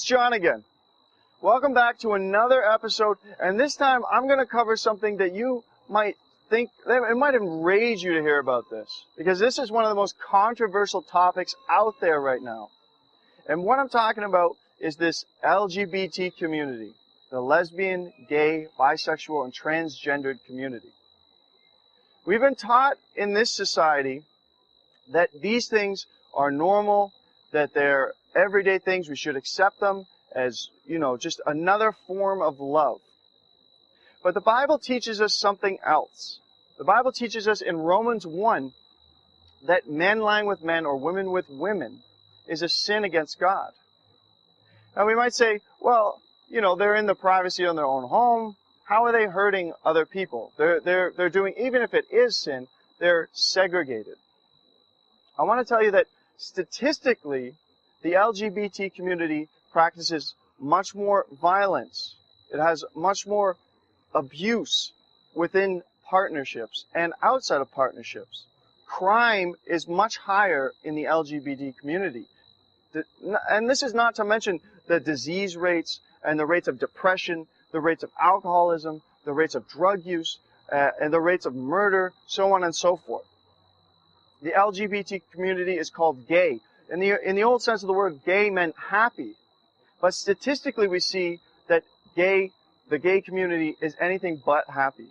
it's John again. Welcome back to another episode, and this time I'm going to cover something that you might think, it might enrage you to hear about this, because this is one of the most controversial topics out there right now. And what I'm talking about is this LGBT community, the lesbian, gay, bisexual, and transgendered community. We've been taught in this society that these things are normal, that they're everyday things, we should accept them as, just another form of love. But the Bible teaches us something else. The Bible teaches us in Romans 1 that men lying with men or women with women is a sin against God. Now we might say, well, they're in the privacy of their own home. How are they hurting other people? They're doing, even if it is sin, they're segregated. I want to tell you that statistically, the LGBT community practices much more violence. It has much more abuse within partnerships and outside of partnerships. Crime is much higher in the LGBT community. And this is not to mention the disease rates and the rates of depression, the rates of alcoholism, the rates of drug use, and the rates of murder, so on and so forth. The LGBT community is called gay. In the old sense of the word, gay meant happy. But statistically, we see that the gay community is anything but happy.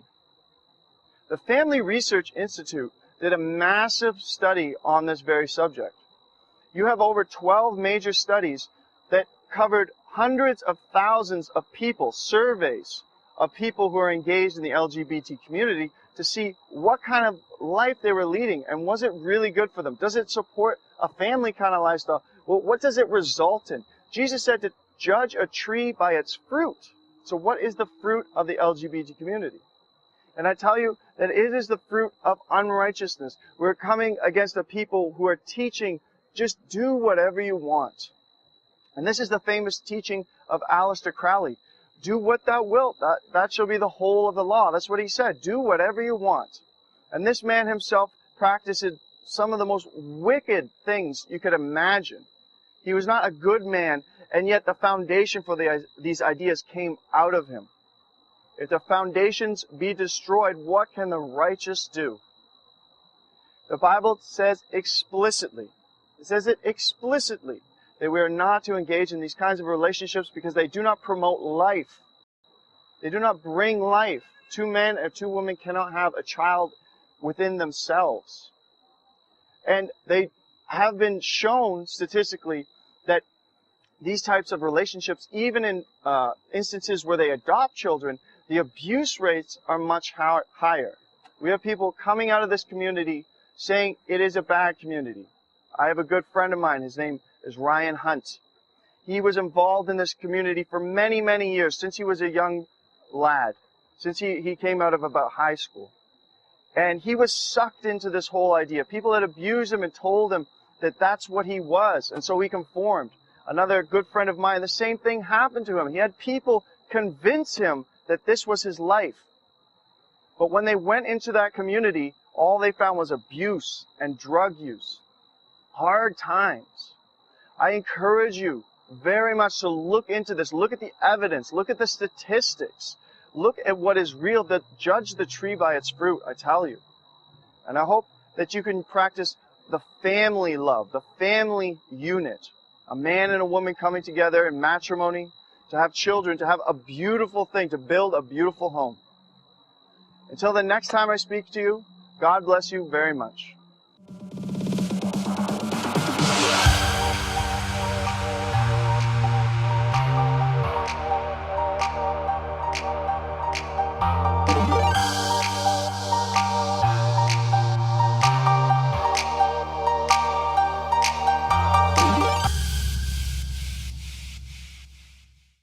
The Family Research Institute did a massive study on this very subject. You have over 12 major studies that covered hundreds of thousands of people, surveys of people who are engaged in the LGBT community to see what kind of life they were leading and was it really good for them? Does it support a family kind of lifestyle? Well, what does it result in? Jesus said to judge a tree by its fruit. So what is the fruit of the LGBT community? And I tell you that it is the fruit of unrighteousness. We're coming against a people who are teaching, just do whatever you want. And this is the famous teaching of Aleister Crowley. Do what thou wilt, that shall be the whole of the law. That's what he said. Do whatever you want. And this man himself practiced some of the most wicked things you could imagine. He was not a good man, and yet the foundation for these ideas came out of him. If the foundations be destroyed, what can the righteous do? The Bible says explicitly, that we are not to engage in these kinds of relationships because they do not promote life. They do not bring life. Two men or two women cannot have a child within themselves. And they have been shown statistically that these types of relationships, even in instances where they adopt children, the abuse rates are much higher. We have people coming out of this community saying it is a bad community. I have a good friend of mine, his name is Ryan Hunt. He was involved in this community for many, many years, since he was a young lad, since he came out of about high school. And he was sucked into this whole idea. People had abused him and told him that that's what he was, and so he conformed. Another good friend of mine, the same thing happened to him. He had people convince him that this was his life. But when they went into that community, all they found was abuse and drug use, hard times. I encourage you very much to look into this. Look at the evidence. Look at the statistics. Look at what is real. Judge the tree by its fruit, I tell you. And I hope that you can practice the family love, the family unit. A man and a woman coming together in matrimony, to have children, to have a beautiful thing, to build a beautiful home. Until the next time I speak to you, God bless you very much.